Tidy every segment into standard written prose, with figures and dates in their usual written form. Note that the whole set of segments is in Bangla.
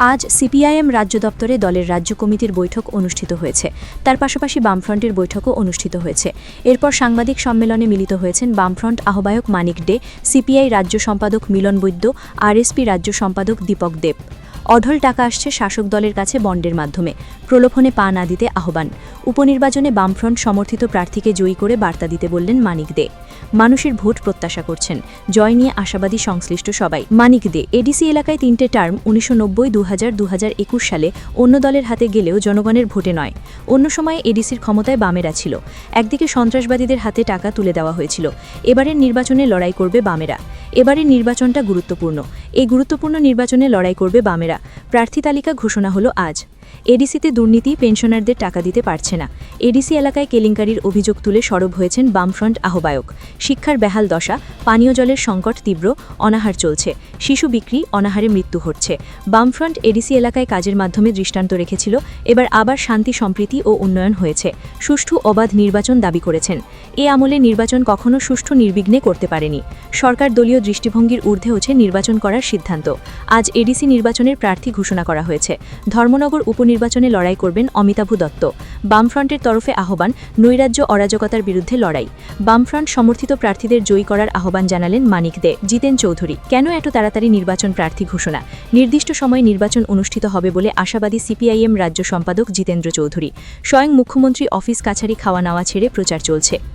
আজ সিপিআইএম রাজ্য দপ্তরে দলের রাজ্য কমিটির বৈঠক অনুষ্ঠিত হয়েছে। তার পাশাপাশি বামফ্রন্টের বৈঠকও অনুষ্ঠিত হয়েছে। এরপর সাংবাদিক সম্মেলনে মিলিত হয়েছেন বামফ্রন্ট আহ্বায়ক মানিক দে, সিপিআই রাজ্য সম্পাদক মিলন বৈদ্য, আরএসপি রাজ্য সম্পাদক দীপক দেব। অঢল টাকা আসছে শাসক দলের কাছে বন্ডের মাধ্যমে, প্রলোভনে পা না দিতে আহ্বান। উপনির্বাচনে বামফ্রন্ট সমর্থিত প্রার্থীকে জয়ী করে বার্তা দিতে বললেন মানিক দে। মানুষের ভোট প্রত্যাশা করছেন, জয় নিয়ে আশাবাদী সংশ্লিষ্ট সবাই। মানিক দে এডিসি এলাকায় 3টে টার্ম 1990, 2000, 2021 সালে অন্য দলের হাতে গেলেও জনগণের ভোটে নয়। অন্য সময়ে এডিসির ক্ষমতায় বামেরা ছিল। একদিকে সন্ত্রাসবাদীদের হাতে টাকা তুলে দেওয়া হয়েছিল। এবারের নির্বাচনে লড়াই করবে বামেরা। এবারের নির্বাচনটা গুরুত্বপূর্ণ। এই গুরুত্বপূর্ণ নির্বাচনে লড়াই করবে বামেরা। প্রার্থী তালিকা ঘোষণা হলো আজ। এডিসিতে দুর্নীতি, পেনশনারদের টাকা দিতে পারছে না। এডিসি এলাকায় কেলেঙ্কারির অভিযোগ তুলে সরব হয়েছেন বামফ্রন্ট আহ্বায়ক। শিক্ষার বেহাল দশা, পানীয় জলের সংকট তীব্র, অনাহার চলছে, শিশু বিক্রি, অনাহারে মৃত্যু হচ্ছে। বামফ্রন্ট এডিসি এলাকায় কাজের মাধ্যমে দৃষ্টান্ত রেখেছিল। এবার আবার শান্তি, সম্প্রীতি ও উন্নয়ন হয়েছে। সুষ্ঠু অবাধ নির্বাচন দাবি করেছেন। এ আমলে নির্বাচন কখনো সুষ্ঠু নির্বিঘ্নে করতে পারেনি। সরকার দলীয় দৃষ্টিভঙ্গির ঊর্ধ্বে হচ্ছে নির্বাচন করার সিদ্ধান্ত। আজ এডিসি নির্বাচনের প্রার্থী ঘোষণা করা হয়েছে। ধর্মনগর উপনির্বাচনে লড়াই করবেন অমিতাভ দত্ত। বামফ্রন্টের তরফে আহ্বান, নৈরাজ্য অরাজকতার বিরুদ্ধে লড়াই। বামফ্রন্ট সমর্থিত প্রার্থীদের জয়ী করার আহ্বান জানালেন মানিক দে। জিতেন চৌধুরী, কেন এত তাড়াতাড়ি নির্বাচন প্রার্থী ঘোষণা? নির্দিষ্ট সময়ে নির্বাচন অনুষ্ঠিত হবে বলে আশাবাদী সিপিআইএম রাজ্য সম্পাদক জিতেন্দ্র চৌধুরী। স্বয়ং মুখ্যমন্ত্রী অফিস কাছারি খাওয়া নেওয়া ছেড়ে প্রচার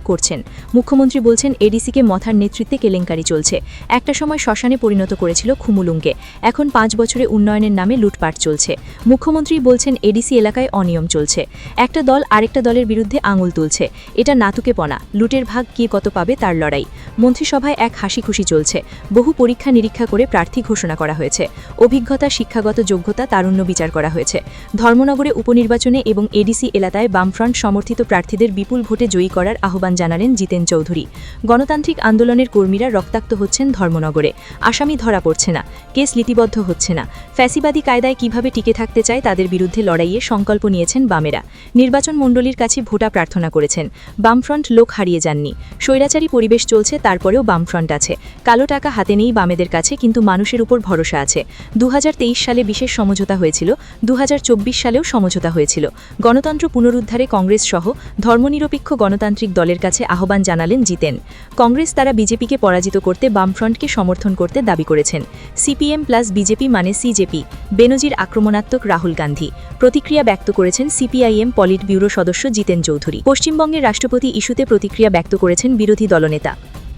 করছেন। মুখ্যমন্ত্রী বলছেন এডিসিকে মথার নেতৃত্বে কেলেঙ্কারি চলছে। একটা সময় শ্মশানে পরিণত করেছিল খুমুলুংকে। এখন 5 বছরে উন্নয়নের নামে লুটপাট চলছে। মুখ্যমন্ত্রী বলছেন এডিসি এলাকায় অনিয়ম চলছে। একটা দল আরেকটা দলের বিরুদ্ধে আঙুল তুলছে। এটা নাতুকেপনা, লুটের ভাগ কে কত পাবে তার লড়াই। মন্ত্রিসভায় এক হাসি খুশি চলছে। বহু পরীক্ষা নিরীক্ষা করে প্রার্থী ঘোষণা করা হয়েছে। অভিজ্ঞতা, শিক্ষাগত যোগ্যতা, তারুণ্য বিচার করা হয়েছে। ধর্মনগরে উপনির্বাচনে এবং এডিসি এলাকায় বামফ্রন্ট সমর্থিত প্রার্থীদের বিপুল ভোটে জয়ী করার আহ্বান জানালেন জিতেন চৌধুরী। গণতান্ত্রিক আন্দোলনের কর্মীরা রক্তাক্ত হচ্ছেন ধর্মনগরে। আসামি ধরা পড়ছে না, কেস লিপিবদ্ধ হচ্ছে না। ফ্যাসিবাদী কায়দায় কিভাবে টিকে থাকতে চায় তাদের বিরুদ্ধে লড়াইয়ে সংকল্প নিয়েছেন বামেরা। নির্বাচন মণ্ডলীর কাছে ভোটা প্রার্থনা করেছেন। বামফ্রন্ট লোক হারিয়ে যাননি। স্বৈরাচারী পরিবেশ চলছে, তারপরেও বামফ্রন্ট আছে। কালো টাকা হাতে নেই বামেদের কাছে, কিন্তু মানুষের উপর ভরসা আছে। 2023 সালে বিশেষ সমঝোতা হয়েছিল, 2024 সালেও সমঝোতা হয়েছিল। গণতন্ত্র পুনরুদ্ধারে কংগ্রেস সহ ধর্মনিরপেক্ষ গণতান্ত্রিক দলের কাছে আহ্বান জানালেন জিতেন। কংগ্রেস তারা বিজেপিকে পরাজিত করতে বামফ্রন্টকে সমর্থন করতে দাবি করেছেন। সিপিএম প্লাস বিজেপি মানে সিজেপি। বেনজির আক্রমণাত্মক রাহুল গান্ধী। প্রতিক্রিয়া ব্যক্ত করেছেন সিপিআইএম পলিট ব্যুরো সদস্য জিতেন চৌধুরী। পশ্চিমবঙ্গের রাষ্ট্রপতি ইস্যুতে প্রতিক্রিয়া ব্যক্ত করেছেন বিরোধী দলনেতা।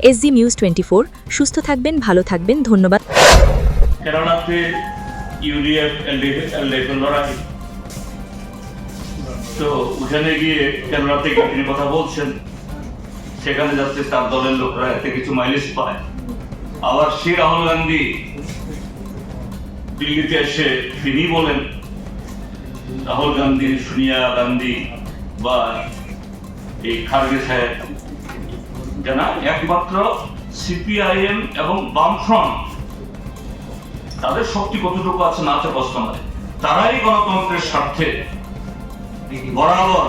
এসজি নিউজ 24, সুস্থ থাকবেন, ভালো থাকবেন, ধন্যবাদ। কেরালাতে ইউডিএফ এলডিএফ লড়াই, তো ওখানে গিয়ে কেরালা থেকে তিনি কথা বলছেন, সেখানে যাচ্ছে তার দলের লোকরা এতে কিছু মাইলেজ পায়। আবার সেই রাহুল গান্ধী দিল্লিতে এসে তিনি বলেন রাহুল গান্ধী, সোনিয়া গান্ধী বা এই খার্গে সাহেব জানা একমাত্র সিপিআইএম এবং বামফ্রন্ট তাদের শক্তি কতটুকু আছে না আছে প্রশ্ন নয়। তারাই গণতন্ত্রের স্বার্থে বরাবর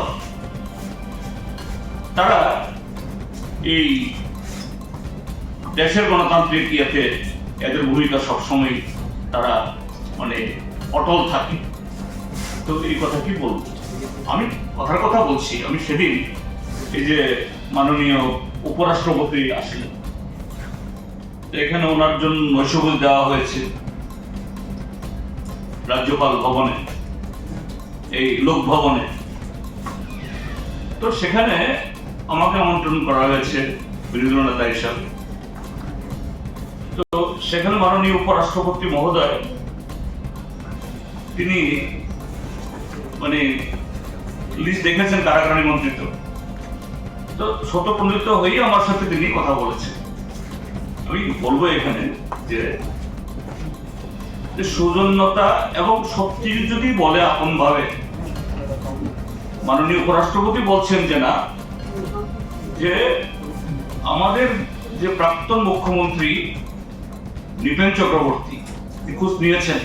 তারা এই দেশের গণতান্ত্রিক ইয়েতে এদের ভূমিকা সবসময় তারা মানে অটল থাকে। তো এই কথা কি বলবো, আমি কথার কথা বলছি। আমি সেদিন এই যে মাননীয় উপরাষ্ট্রপতি আসলেন, এখানে ওনার জন্য নৈশভোজ দেওয়া হয়েছে রাজ্যপাল ভবনে, এই লোক ভবনে। তো সেখানে আমাকে আমন্ত্রণ করা হয়েছে বিরোধী নেতা হিসাবে। তো সেখানে মাননীয় উপরাষ্ট্রপতি মহোদয় তিনি মানে লিস্ট দেখেছেন কারাগারী মন্ত্রিত্ব, তো স্বতঃপ্রণোদিত হয়ে আমার সাথে তিনি কথা বলেছেন। আমি বলবো এখানে যে সৌজন্যতা এবং সত্যি যদি বলে আপন ভাবে, মাননীয় উপরাষ্ট্রপতি বলছেন যে না, যে আমাদের যে প্রাক্তন মুখ্যমন্ত্রী নৃপেন চক্রবর্তী খোঁজ নিয়েছেন